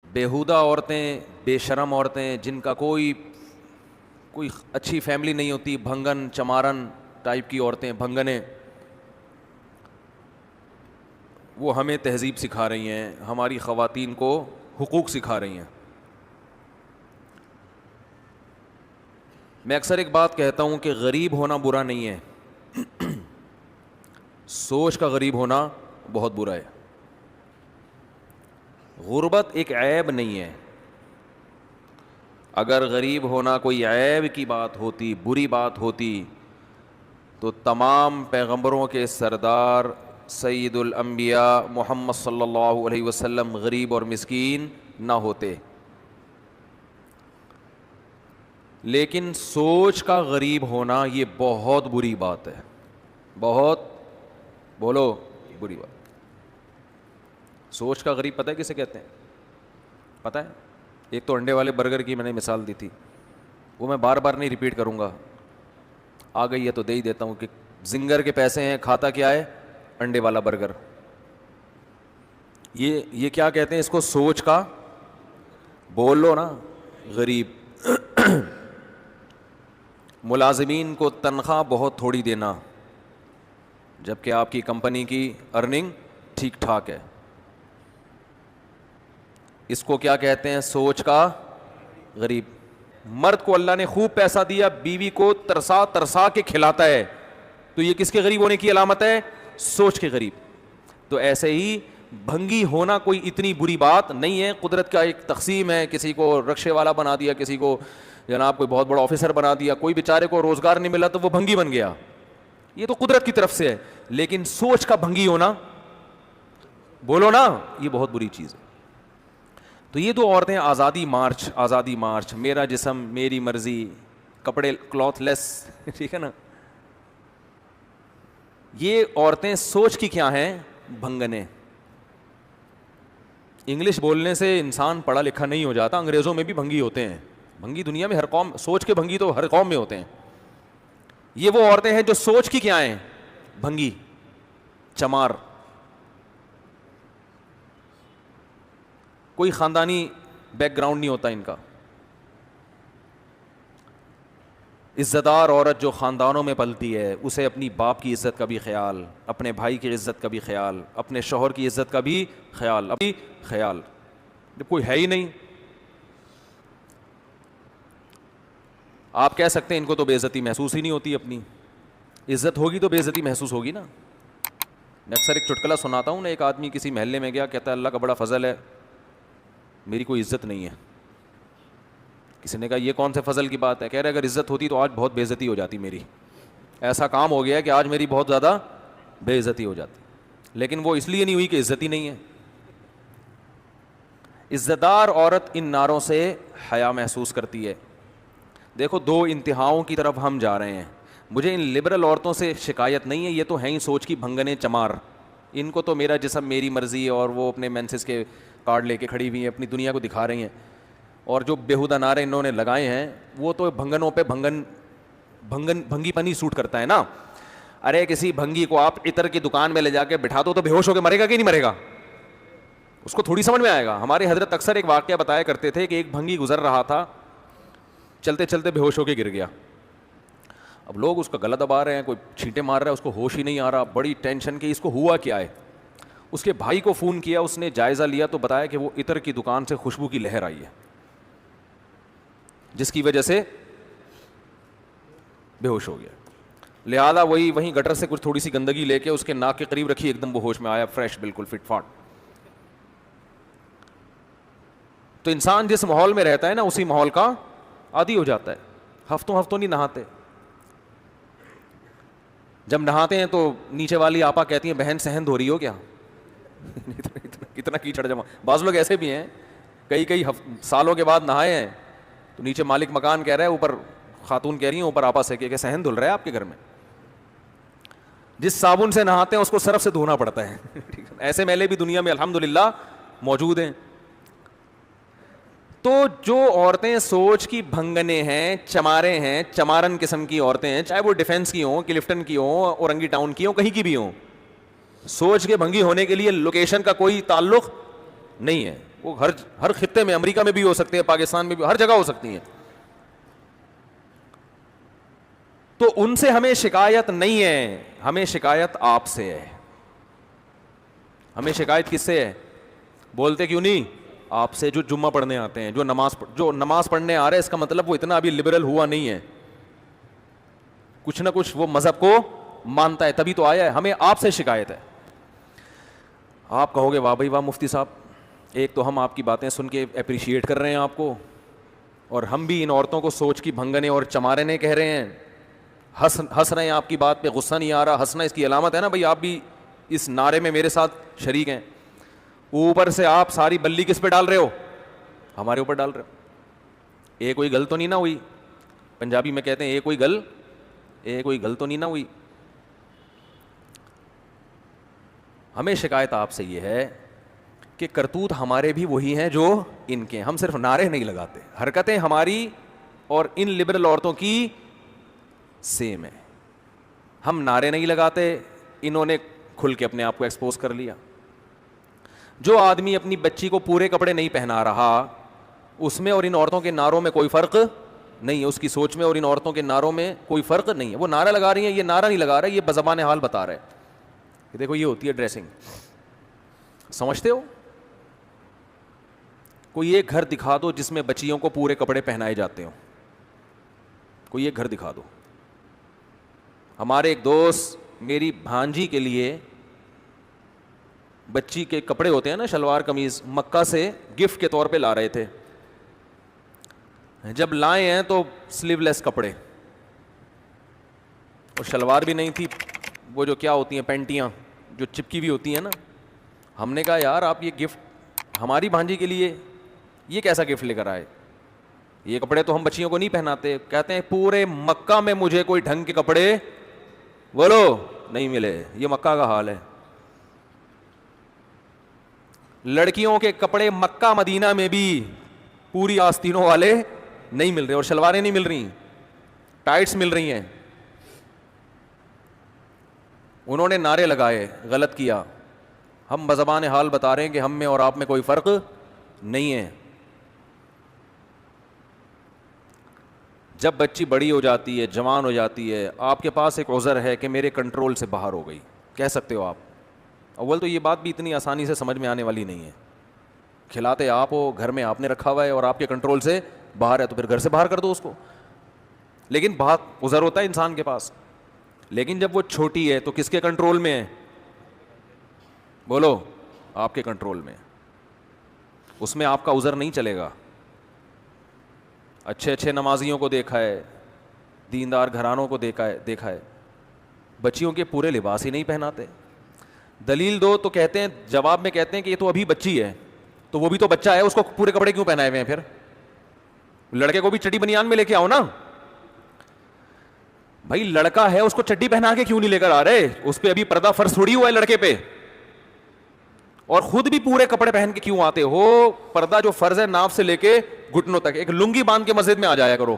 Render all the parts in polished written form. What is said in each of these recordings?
بیہودہ عورتیں، بے شرم عورتیں، جن کا کوئی اچھی فیملی نہیں ہوتی، بھنگن چمارن ٹائپ کی عورتیں، بھنگنیں، وہ ہمیں تہذیب سکھا رہی ہیں، ہماری خواتین کو حقوق سکھا رہی ہیں. میں اکثر ایک بات کہتا ہوں کہ غریب ہونا برا نہیں ہے، سوچ کا غریب ہونا بہت برا ہے. غربت ایک عیب نہیں ہے. اگر غریب ہونا کوئی عیب کی بات ہوتی، بری بات ہوتی، تو تمام پیغمبروں کے سردار سید الانبیاء محمد صلی اللہ علیہ وسلم غریب اور مسکین نہ ہوتے. لیکن سوچ کا غریب ہونا یہ بہت بری بات ہے، بہت، بولو، بری بات. سوچ کا غریب پتہ ہے کسے کہتے ہیں؟ پتہ ہے؟ ایک تو انڈے والے برگر کی میں نے مثال دی تھی، وہ میں بار بار نہیں ریپیٹ کروں گا، آ گئی ہے تو دے ہی دیتا ہوں کہ زنگر کے پیسے ہیں، کھاتا کیا ہے؟ انڈے والا برگر. یہ کیا کہتے ہیں اس کو؟ سوچ کا، بول لو نا، غریب. ملازمین کو تنخواہ بہت تھوڑی دینا جبکہ آپ کی کمپنی کی ارننگ ٹھیک ٹھاک ہے، اس کو کیا کہتے ہیں؟ سوچ کا غریب. مرد کو اللہ نے خوب پیسہ دیا، بیوی کو ترسا ترسا کے کھلاتا ہے، تو یہ کس کے غریب ہونے کی علامت ہے؟ سوچ کے غریب. تو ایسے ہی بھنگی ہونا کوئی اتنی بری بات نہیں ہے. قدرت کا ایک تقسیم ہے، کسی کو رکشے والا بنا دیا، کسی کو جناب کوئی بہت بڑا آفیسر بنا دیا، کوئی بیچارے کو روزگار نہیں ملا تو وہ بھنگی بن گیا، یہ تو قدرت کی طرف سے ہے. لیکن سوچ کا بھنگی ہونا، بولو نا، یہ بہت بری چیز ہے. تو یہ دو عورتیں آزادی مارچ، آزادی مارچ، میرا جسم میری مرضی، کپڑے کلاتھ لیس، ٹھیک ہے نا. یہ عورتیں سوچ کی کیا ہیں؟ بھنگنے. انگلش بولنے سے انسان پڑھا لکھا نہیں ہو جاتا، انگریزوں میں بھی بھنگی ہوتے ہیں. بھنگی دنیا میں ہر قوم، سوچ کے بھنگی تو ہر قوم میں ہوتے ہیں. یہ وہ عورتیں ہیں جو سوچ کی کیا ہیں؟ بھنگی، چمار. کوئی خاندانی بیک گراؤنڈ نہیں ہوتا ان کا. عزت دار عورت جو خاندانوں میں پلتی ہے، اسے اپنی باپ کی عزت کا بھی خیال، اپنے بھائی کی عزت کا بھی خیال، اپنے شوہر کی عزت کا بھی خیال، اپنی خیال. جب کوئی ہے ہی نہیں، آپ کہہ سکتے ہیں ان کو تو بے عزتی محسوس ہی نہیں ہوتی، اپنی عزت ہوگی تو بے عزتی محسوس ہوگی نا. میں اکثر ایک چٹکلا سناتا ہوں نا، ایک آدمی کسی محلے میں گیا، کہتا ہے اللہ کا بڑا فضل ہے میری کوئی عزت نہیں ہے. کسی نے کہا یہ کون سے فضل کی بات ہے؟ کہہ رہے اگر عزت ہوتی تو آج بہت بے عزتی ہو جاتی میری، ایسا کام ہو گیا کہ آج میری بہت زیادہ بے عزتی ہو جاتی. لیکن وہ اس لیے نہیں ہوئی کہ عزت ہی نہیں ہے. عزت دار عورت ان ناروں سے حیا محسوس کرتی ہے. دیکھو دو انتہاؤں کی طرف ہم جا رہے ہیں. مجھے ان لبرل عورتوں سے شکایت نہیں ہے، یہ تو ہیں ہی سوچ کی بھنگنے چمار. ان کو تو میرا جسم میری مرضی، اور وہ اپنے مینسز کے کارڈ لے کے کھڑی ہوئی ہیں، اپنی دنیا کو دکھا رہی ہیں. اور جو بیہودہ نعرے انہوں نے لگائے ہیں وہ تو بھنگنوں پہ بھنگی پنی سوٹ کرتا ہے نا. ارے کسی بھنگی کو آپ عطر کی دکان میں لے جا کے بٹھا دو تو بے ہوش ہو کے مرے گا کہ نہیں مرے گا؟ اس کو تھوڑی سمجھ میں آئے گا. ہمارے حضرت اکثر ایک واقعہ بتایا کرتے تھے کہ ایک بھنگی گزر رہا تھا، چلتے چلتے بے ہوش ہو کے گر گیا. اب لوگ اس کا گلا دبا رہے ہیں، کوئی چھینٹے مار رہا ہے، اس کو ہوش ہی نہیں آ رہا. بڑی ٹینشن کہ اس کو ہوا کیا ہے. اس کے بھائی کو فون کیا، اس نے جائزہ لیا تو بتایا کہ وہ عطر کی دکان سے خوشبو کی لہر آئی ہے جس کی وجہ سے بے ہوش ہو گیا. لہذا وہیں گٹر سے کچھ تھوڑی سی گندگی لے کے اس کے ناک کے قریب رکھی، ایک دم وہ ہوش میں آیا، فریش بالکل فٹ فاٹ. تو انسان جس ماحول میں رہتا ہے نا اسی ماحول کا عادی ہو جاتا ہے. ہفتوں نہیں نہاتے، جب نہاتے ہیں تو نیچے والی آپا کہتی ہیں بہن سہن دھو رہی ہو کیا؟ کتنا کیچڑ جمع. بعض لوگ ایسے بھی ہیں کئی سالوں کے بعد نہائے ہیں تو نیچے مالک مکان کہہ رہا ہے، اوپر خاتون کہہ رہی ہیں اوپر آپا سے کہ صحن دھل رہا ہے آپ کے گھر میں. جس صابن سے نہاتے ہیں اس کو صرف سے دھونا پڑتا ہے. ایسے میلے بھی دنیا میں الحمدللہ موجود ہیں. تو جو عورتیں سوچ کی بھنگنے ہیں، چمارے ہیں، چمارن قسم کی عورتیں ہیں، چاہے وہ ڈیفینس کی ہوں، کلفٹن کی ہوں، اورنگی ٹاؤن کی ہوں، کہیں کی بھی ہوں، سوچ کے بھنگی ہونے کے لیے لوکیشن کا کوئی تعلق نہیں ہے. وہ ہر خطے میں, امریکہ میں بھی ہو سکتے ہیں, پاکستان میں بھی, ہر جگہ ہو سکتی ہیں. تو ان سے ہمیں شکایت نہیں ہے, ہمیں شکایت آپ سے ہے. ہمیں شکایت کس سے ہے؟ بولتے کیوں نہیں؟ آپ سے, جو جمعہ پڑھنے آتے ہیں, جو نماز پڑھنے آ رہے ہیں, اس کا مطلب وہ اتنا ابھی لبرل ہوا نہیں ہے, کچھ نہ کچھ وہ مذہب کو مانتا ہے, تبھی تو آیا ہے. ہمیں آپ سے شکایت ہے. آپ کہو گے واہ بھائی واہ مفتی صاحب, ایک تو ہم آپ کی باتیں سن کے اپریشیٹ کر رہے ہیں آپ کو, اور ہم بھی ان عورتوں کو سوچ کی بھنگنے اور چمارنے کہہ رہے ہیں, ہنس رہے ہیں آپ کی بات پہ, غصہ نہیں آ رہا. ہنسنا اس کی علامت ہے نا بھائی, آپ بھی اس نعرے میں میرے ساتھ شریک ہیں. اوپر سے آپ ساری بلی کس پہ ڈال رہے ہو؟ ہمارے اوپر ڈال رہے ہو. ایک کوئی گل تو نہیں نہ ہوئی؟ پنجابی میں کہتے ہیں ایک کوئی گل تو نہیں نہ ہوئی. ہمیں شکایت آپ سے یہ ہے کہ کرتوت ہمارے بھی وہی ہیں جو ان کے. ہم صرف نعرے نہیں لگاتے, حرکتیں ہماری اور ان لبرل عورتوں کی سیم ہے. ہم نعرے نہیں لگاتے, انہوں نے کھل کے اپنے آپ کو ایکسپوز کر لیا. جو آدمی اپنی بچی کو پورے کپڑے نہیں پہنا رہا, اس میں اور ان عورتوں کے نعروں میں کوئی فرق نہیں ہے. اس کی سوچ میں اور ان عورتوں کے نعروں میں کوئی فرق نہیں ہے. وہ نعرہ لگا رہی ہیں, یہ نعرہ نہیں لگا رہا, یہ بزبان حال بتا رہے کہ دیکھو یہ ہوتی ہے ڈریسنگ. سمجھتے ہو؟ کوئی ایک گھر دکھا دو جس میں بچیوں کو پورے کپڑے پہنائے جاتے ہوں, کوئی ایک گھر دکھا دو. ہمارے ایک دوست میری بھانجی کے لیے بچی کے کپڑے ہوتے ہیں نا, شلوار قمیض, مکہ سے گفٹ کے طور پہ لا رہے تھے. جب لائے ہیں تو سلیو لیس کپڑے, اور شلوار بھی نہیں تھی, وہ جو کیا ہوتی ہیں پینٹیاں جو چپکی ہوئی ہوتی ہیں نا. ہم نے کہا یار آپ یہ گفٹ ہماری بھانجی کے لیے, یہ کیسا گفٹ لے کر آئے؟ یہ کپڑے تو ہم بچیوں کو نہیں پہناتے. کہتے ہیں پورے مکہ میں مجھے کوئی ڈھنگ کے کپڑے بولو نہیں ملے. یہ مکہ کا حال ہے. لڑکیوں کے کپڑے مکہ مدینہ میں بھی پوری آستینوں والے نہیں مل رہے, اور شلواریں نہیں مل رہی, ٹائٹس مل رہی ہیں. انہوں نے نعرے لگائے, غلط کیا. ہم بزبان حال بتا رہے ہیں کہ ہم میں اور آپ میں کوئی فرق نہیں ہے. جب بچی بڑی ہو جاتی ہے, جوان ہو جاتی ہے, آپ کے پاس ایک عذر ہے کہ میرے کنٹرول سے باہر ہو گئی, کہہ سکتے ہو آپ. اول تو یہ بات بھی اتنی آسانی سے سمجھ میں آنے والی نہیں ہے. کھلاتے آپ ہو, گھر میں آپ نے رکھا ہوا ہے اور آپ کے کنٹرول سے باہر ہے, تو پھر گھر سے باہر کر دو اس کو. لیکن بہت عذر ہوتا ہے انسان کے پاس. لیکن جب وہ چھوٹی ہے تو کس کے کنٹرول میں ہے؟ بولو, آپ کے کنٹرول میں. اس میں آپ کا عذر نہیں چلے گا. اچھے اچھے نمازیوں کو دیکھا ہے, دیندار گھرانوں کو دیکھا ہے, بچیوں کے پورے لباس ہی نہیں پہناتے. دلیل دو تو کہتے ہیں, جواب میں کہتے ہیں کہ یہ تو ابھی بچی ہے, تو وہ بھی تو بچہ ہے, اس کو پورے کپڑے کیوں پہنائے ہوئے ہیں؟ پھر لڑکے کو بھی چٹی بنیان میں لے کے آؤ نا بھائی. لڑکا ہے, اس کو چڈی پہنا کے کیوں نہیں لے کر آ رہے؟ اس پہ ابھی پردہ فرض تھوڑی ہوا ہے لڑکے پہ. اور خود بھی پورے کپڑے پہن کے کیوں آتے ہو؟ پردہ جو فرض ہے ناف سے لے کے گھٹنوں تک, ایک لنگی باندھ کے مسجد میں آ جایا کرو.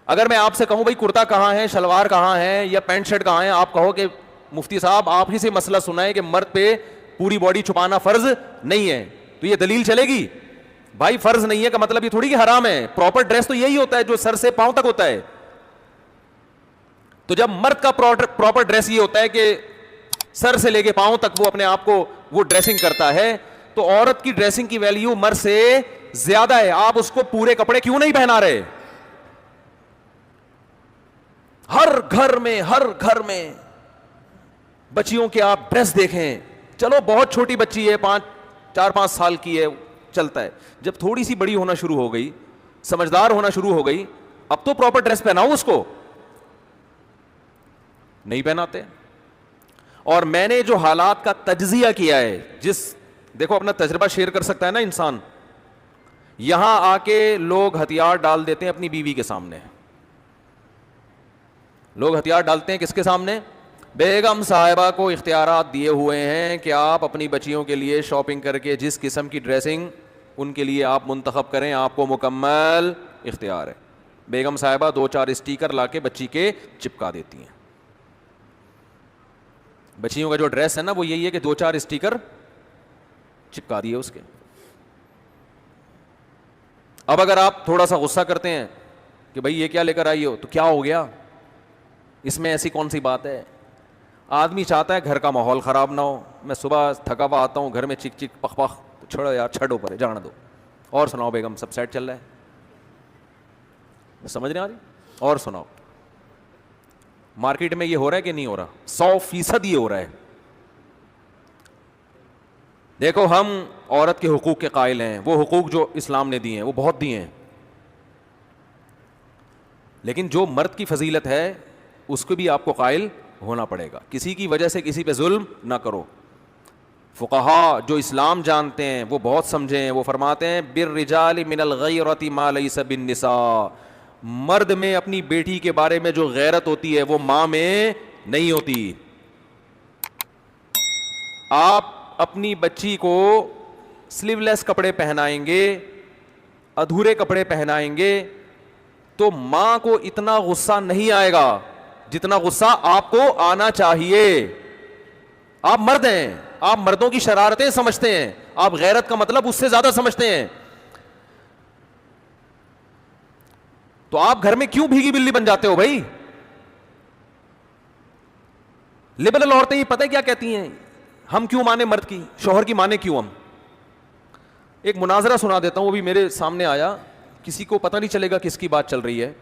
اگر میں آپ سے کہوں بھائی کرتا کہاں ہے, شلوار کہاں ہے, یا پینٹ شرٹ کہاں ہے, آپ کہو کہ مفتی صاحب آپ ہی سے مسئلہ سنا ہے کہ مرد پہ پوری باڈی چھپانا فرض نہیں ہے, تو یہ دلیل چلے گی؟ بھائی فرض نہیں ہے کا مطلب یہ تھوڑی کہ حرام ہے. پراپر ڈریس تو یہی ہوتا ہے جو سر سے پاؤں تک ہوتا ہے. تو جب مرد کا پراپر ڈریس یہ ہوتا ہے کہ سر سے لے کے پاؤں تک وہ اپنے آپ کو وہ ڈریسنگ کرتا ہے, تو عورت کی ڈریسنگ کی ویلیو مرد سے زیادہ ہے. آپ اس کو پورے کپڑے کیوں نہیں پہنا رہے؟ ہر گھر میں بچیوں کے آپ ڈریس دیکھیں. چلو بہت چھوٹی بچی ہے, 4-5 سال کی ہے, چلتا ہے. جب تھوڑی سی بڑی ہونا شروع ہو گئی, سمجھدار ہونا شروع ہو گئی, اب تو پراپر ڈریس پہناؤ اس کو. نہیں پہناتے. اور میں نے جو حالات کا تجزیہ کیا ہے, دیکھو اپنا تجربہ شیئر کر سکتا ہے نا انسان. یہاں آ کے لوگ ہتھیار ڈال دیتے ہیں اپنی بیوی کے سامنے. لوگ ہتھیار ڈالتے ہیں کس کے سامنے؟ بیگم صاحبہ کو اختیارات دیے ہوئے ہیں کہ آپ اپنی بچیوں کے لیے شاپنگ کر کے جس قسم کی ڈریسنگ ان کے لیے آپ منتخب کریں, آپ کو مکمل اختیار ہے. بیگم صاحبہ 2-4 اسٹیکر لا کے بچی کے چپکا دیتی ہیں. بچیوں کا جو ڈریس ہے نا وہ یہی ہے کہ 2-4 اسٹیکر چپکا دیے اس کے. اب اگر آپ تھوڑا سا غصہ کرتے ہیں کہ بھائی یہ کیا لے کر آئی ہو, تو کیا ہو گیا, اس میں ایسی کون سی بات ہے؟ آدمی چاہتا ہے گھر کا ماحول خراب نہ ہو. میں صبح تھکا ہوا آتا ہوں, گھر میں چک چک پخ پخ, تو چھوڑو یار, چھڑو پرے, جانا دو. اور سناؤ بیگم, سب سیٹ چل رہا ہے؟ سمجھ رہے ہیں؟ اور سناؤ, مارکیٹ میں یہ ہو رہا ہے کہ نہیں ہو رہا؟ 100% یہ ہو رہا ہے. دیکھو, ہم عورت کے حقوق کے قائل ہیں, وہ حقوق جو اسلام نے دیے ہیں وہ بہت دیے ہیں, لیکن جو مرد کی فضیلت ہے اس کو بھی آپ کو قائل ہونا پڑے گا. کسی کی وجہ سے کسی پہ ظلم نہ کرو. فقہا جو اسلام جانتے ہیں وہ بہت سمجھے ہیں, وہ فرماتے ہیں بالرجال من الغیرۃ ما لیس بالنساء, مرد میں اپنی بیٹی کے بارے میں جو غیرت ہوتی ہے وہ ماں میں نہیں ہوتی. آپ اپنی بچی کو سلیو لیس کپڑے پہنائیں گے, ادھورے کپڑے پہنائیں گے, تو ماں کو اتنا غصہ نہیں آئے گا جتنا غصہ آپ کو آنا چاہیے. آپ مرد ہیں, آپ مردوں کی شرارتیں سمجھتے ہیں, آپ غیرت کا مطلب اس سے زیادہ سمجھتے ہیں. تو آپ گھر میں کیوں بھیگی بلی بن جاتے ہو بھائی؟ لبرل عورتیں یہ پتہ کیا کہتی ہیں, ہم کیوں مانے مرد کی, شوہر کی مانے کیوں ہم؟ ایک مناظرہ سنا دیتا ہوں, وہ بھی میرے سامنے آیا, کسی کو پتہ نہیں چلے گا کس کی بات چل رہی ہے,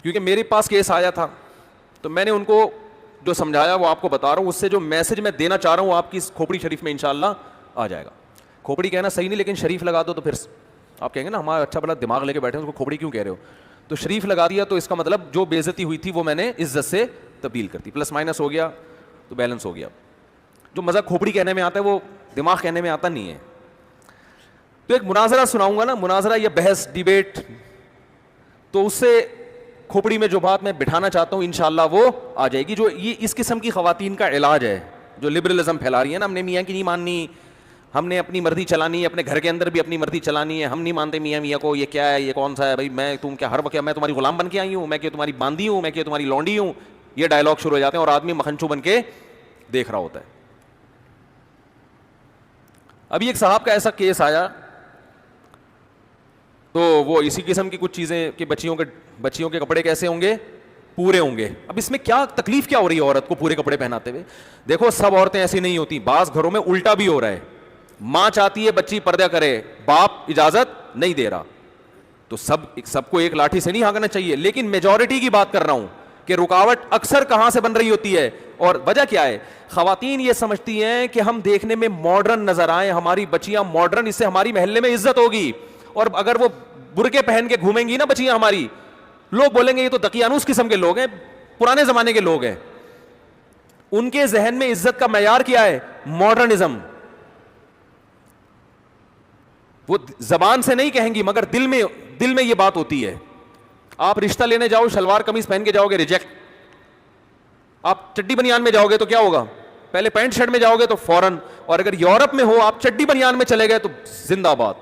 کیونکہ میرے پاس کیس آیا تھا تو میں نے ان کو جو سمجھایا وہ آپ کو بتا رہا ہوں. اس سے جو میسج میں دینا چاہ رہا ہوں آپ کی اس کھوپڑی شریف میں انشاءاللہ آ جائے گا. کھوپڑی کہنا صحیح نہیں, لیکن شریف لگا دو تو پھر آپ کہیں گے نا ہمارا اچھا بڑا دماغ لے کے بیٹھے ہیں, اس کو کھوپڑی کیوں کہہ رہے ہو؟ تو شریف لگا دیا تو اس کا مطلب جو بے عزتی ہوئی تھی وہ میں نے عزت سے تبدیل کر دی, پلس مائنس ہو گیا تو بیلنس ہو گیا. جو مزہ کھوپڑی کہنے میں آتا ہے وہ دماغ کہنے میں آتا نہیں ہے. تو ایک مناظرہ سناؤں گا نا, مناظرہ یا بحث ڈیبیٹ, تو اس سے کھوپڑی میں جو بات میں بٹھانا چاہتا ہوں انشاءاللہ وہ آ جائے گی. جو یہ اس قسم کی خواتین کا علاج ہے جو لبرلزم پھیلا رہی ہے نا, ہم نے میاں کی نہیں ماننی, ہم نے اپنی مرضی چلانی ہے, اپنے گھر کے اندر بھی اپنی مرضی چلانی ہے, ہم نہیں مانتے میاں کو, یہ کیا ہے, یہ کون سا ہے بھائی, میں تم کیا ہر وقت میں تمہاری غلام بن کے آئی ہوں, میں کہ تمہاری باندھی ہوں, میں کہ تمہاری لونڈی ہوں. یہ ڈائلاگ شروع ہو جاتے ہیں اور آدمی مکھنچو بن کے دیکھ رہا ہوتا ہے. ابھی ایک صاحب کا ایسا کیس آیا تو وہ اسی قسم کی کچھ چیزیں کہ بچیوں کے کپڑے کیسے ہوں گے, پورے ہوں گے. اب اس میں کیا تکلیف کیا ہو رہی ہے عورت کو پورے کپڑے پہناتے ہوئے؟ دیکھو سب عورتیں ایسی نہیں ہوتی, بعض گھروں میں الٹا بھی ہو رہا ہے. ماں چاہتی ہے بچی پردہ کرے, باپ اجازت نہیں دے رہا, تو سب کو ایک لاٹھی سے نہیں ہانکنا چاہیے, لیکن میجورٹی کی بات کر رہا ہوں کہ رکاوٹ اکثر کہاں سے بن رہی ہوتی ہے اور وجہ کیا ہے؟ خواتین یہ سمجھتی ہیں کہ ہم دیکھنے میں ماڈرن نظر آئیں, ہماری بچیاں ماڈرن, اس سے ہماری محلے میں عزت ہوگی. اور اگر وہ برقعے پہن کے گھومیں گی نا بچیاں ہماری, لوگ بولیں گے یہ تو دقیانوس قسم کے لوگ ہیں, پرانے زمانے کے لوگ ہیں. ان کے ذہن میں عزت کا معیار کیا ہے؟ ماڈرنزم. وہ زبان سے نہیں کہیں گی مگر دل میں یہ بات ہوتی ہے. آپ رشتہ لینے جاؤ شلوار قمیض پہن کے جاؤ گے, ریجیکٹ. آپ چڈی بنیان میں جاؤ گے تو کیا ہوگا؟ پہلے پینٹ شرٹ میں جاؤ گے تو فوراً. اور اگر یورپ میں ہو آپ چڈی بنیان میں چلے گئے تو زندہ باد.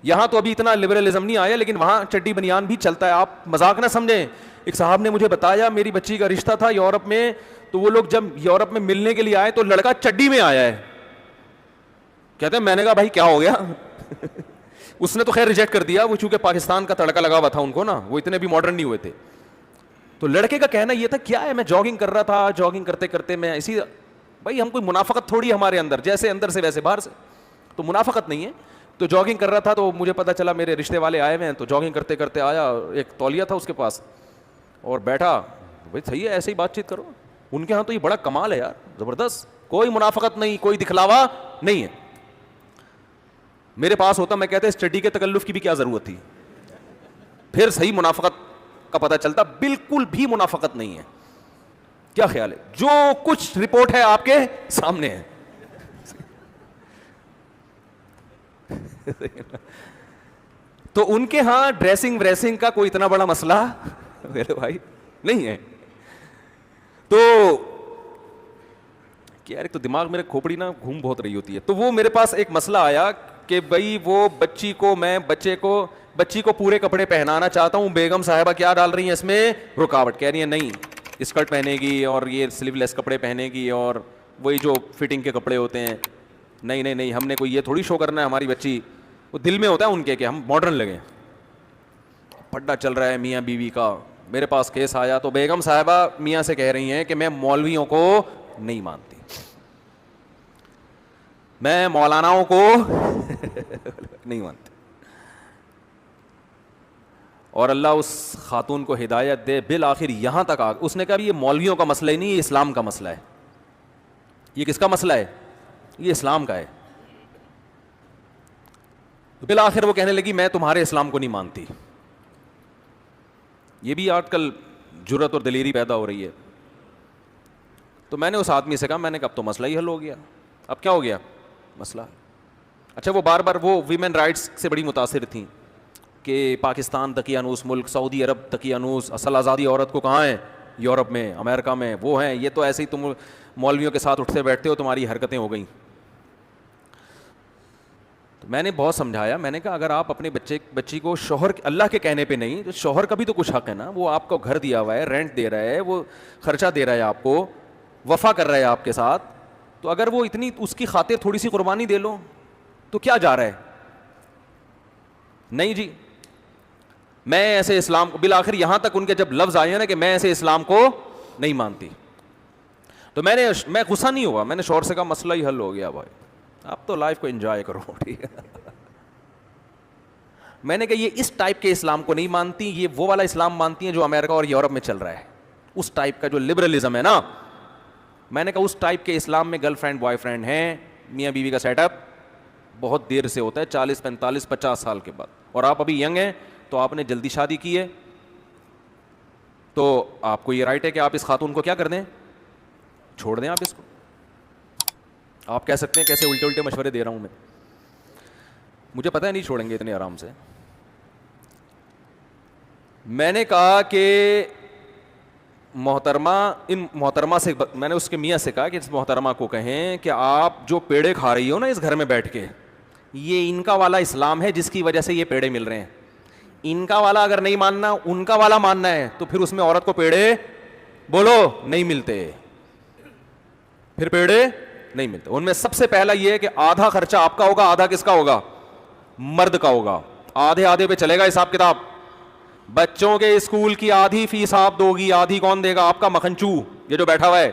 یہاں تو ابھی اتنا لبرلزم نہیں آیا, لیکن وہاں چڈی بنیان بھی چلتا ہے, آپ مذاق نہ سمجھیں. ایک صاحب نے مجھے بتایا میری بچی کا رشتہ تھا یورپ میں, تو وہ لوگ جب یورپ میں ملنے کے لیے آئے تو لڑکا چڈی میں آیا ہے. کہتے ہیں, میں نے کہا بھائی کیا ہو گیا؟ اس نے تو خیر ریجیکٹ کر دیا, وہ چونکہ پاکستان کا تڑکا لگا ہوا تھا ان کو نا, وہ اتنے بھی ماڈرن نہیں ہوئے تھے. تو لڑکے کا کہنا یہ تھا کیا ہے, میں جاگنگ کر رہا تھا, جاگنگ کرتے کرتے میں اسی, بھائی ہم کوئی منافقت تھوڑی ہمارے اندر, جیسے اندر سے ویسے باہر سے, تو منافقت نہیں ہے. تو جاگنگ کر رہا تھا تو مجھے پتا چلا میرے رشتے والے آئے ہوئے ہیں, تو جاگنگ کرتے کرتے آیا, ایک تولیہ تھا اس کے پاس اور بیٹھا. بھائی صحیح ہے, ایسے ہی بات چیت کرو. ان کے ہاں تو یہ بڑا کمال ہے یار, زبردست, کوئی منافقت نہیں, کوئی دکھلاوا نہیں ہے. میرے پاس ہوتا میں کہتے اسٹڈی کے تکلف کی بھی کیا ضرورت تھی, پھر صحیح منافقت کا پتہ چلتا. بالکل بھی منافقت نہیں ہے. کیا خیال ہے؟ جو کچھ رپورٹ ہے آپ کے سامنے ہے. تو ان کے ہاں ڈریسنگ وریسنگ کا کوئی اتنا بڑا مسئلہ میرے بھائی نہیں ہے. تو کیا ایک تو دماغ میرے کھوپڑی نا گھوم بہت رہی ہوتی ہے. تو وہ میرے پاس ایک مسئلہ آیا کہ بھائی وہ بچی کو پورے کپڑے پہنانا چاہتا ہوں, بیگم صاحبہ کیا ڈال رہی ہیں اس میں رکاوٹ, کہہ رہی ہیں نہیں اسکرٹ پہنے گی اور یہ سلیو لیس کپڑے پہنے گی اور وہی جو فٹنگ کے کپڑے ہوتے ہیں. نہیں نہیں نہیں, ہم نے کوئی یہ تھوڑی شو کرنا ہے ہماری بچی, وہ دل میں ہوتا ہے ان کے کہ ہم ماڈرن لگیں. پڈا چل رہا ہے میاں بیوی کا, میرے پاس کیس آیا تو بیگم صاحبہ میاں سے کہہ رہی ہیں کہ میں مولویوں کو نہیں مانتی, میں مولاناؤں کو نہیں مانتی. اور اللہ اس خاتون کو ہدایت دے, بالآخر یہاں تک آ, اس نے کہا یہ مولویوں کا مسئلہ ہی نہیں, یہ اسلام کا مسئلہ ہے. یہ کس کا مسئلہ ہے؟ یہ اسلام کا ہے. بالآخر وہ کہنے لگی میں تمہارے اسلام کو نہیں مانتی. یہ بھی آج کل جرأت اور دلیری پیدا ہو رہی ہے. تو میں نے اس آدمی سے کہا, میں نے کہا اب تو مسئلہ ہی حل ہو گیا. اب کیا ہو گیا مسئلہ؟ اچھا وہ بار بار وہ ویمن رائٹس سے بڑی متاثر تھیں کہ پاکستان دقیانوس ملک, سعودی عرب دقیانوس, اصل آزادی عورت کو کہاں ہے؟ یورپ میں, امریکہ میں وہ ہیں, یہ تو ایسے ہی تم مولویوں کے ساتھ اٹھتے بیٹھتے ہو, تمہاری حرکتیں ہو گئیں. تو میں نے بہت سمجھایا, میں نے کہا اگر آپ اپنے بچی کو شوہر اللہ کے کہنے پہ نہیں, تو شوہر کا بھی تو کچھ حق ہے نا, وہ آپ کو گھر دیا ہوا ہے, رینٹ دے رہا ہے, وہ خرچہ دے رہا ہے آپ کو, وفا کر رہا ہے آپ کے ساتھ, تو اگر وہ اتنی اس کی خاطر تھوڑی سی قربانی دے لو تو کیا جا رہا ہے؟ نہیں جی میں ایسے اسلام کو, بالآخر یہاں تک ان کے جب لفظ آئے نا کہ میں ایسے اسلام کو نہیں مانتی, تو میں غصہ نہیں ہوا, میں نے شوہر سے کہا مسئلہ ہی حل ہو گیا بھائی, آپ تو لائف کو انجوائے کرو, ٹھیک ہے. میں نے کہا یہ اس ٹائپ کے اسلام کو نہیں مانتی, یہ وہ والا اسلام مانتی ہیں جو امریکہ اور یورپ میں چل رہا ہے, اس ٹائپ کا جو لبرلزم ہے نا. میں نے کہا اس ٹائپ کے اسلام میں گرل فرینڈ بوائے فرینڈ ہیں, میاں بیوی کا سیٹ اپ بہت دیر سے ہوتا ہے, 40 45 50 سال کے بعد, اور آپ ابھی ینگ ہیں تو آپ نے جلدی شادی کی ہے, تو آپ کو یہ رائٹ ہے کہ آپ اس خاتون کو کیا کر دیں, چھوڑ دیں. آپ اس کو آپ کہہ سکتے ہیں کیسے الٹے الٹے مشورے دے رہا ہوں میں, مجھے پتہ ہے نہیں چھوڑیں گے اتنے آرام سے. میں نے کہا کہ محترمہ سے, میں نے اس کے میاں سے کہا کہ اس محترمہ کو کہیں کہ آپ جو پیڑے کھا رہی ہو نا اس گھر میں بیٹھ کے, یہ ان کا والا اسلام ہے جس کی وجہ سے یہ پیڑے مل رہے ہیں. ان کا والا اگر نہیں ماننا, ان کا والا ماننا ہے, تو پھر اس میں عورت کو پیڑے بولو نہیں ملتے, پھر پیڑے نہیں ملتے. ان میں سب سے پہلا یہ ہے کہ آدھا خرچہ آپ کا ہوگا, آدھا کس کا ہوگا؟ مرد کا ہوگا. آدھے آدھے پہ چلے گا حساب کتاب. بچوں کے اسکول کی آدھی فیس آپ دو گی, آدھی کون دے گا؟ آپ کا مکھنچو یہ جو بیٹھا ہوا ہے,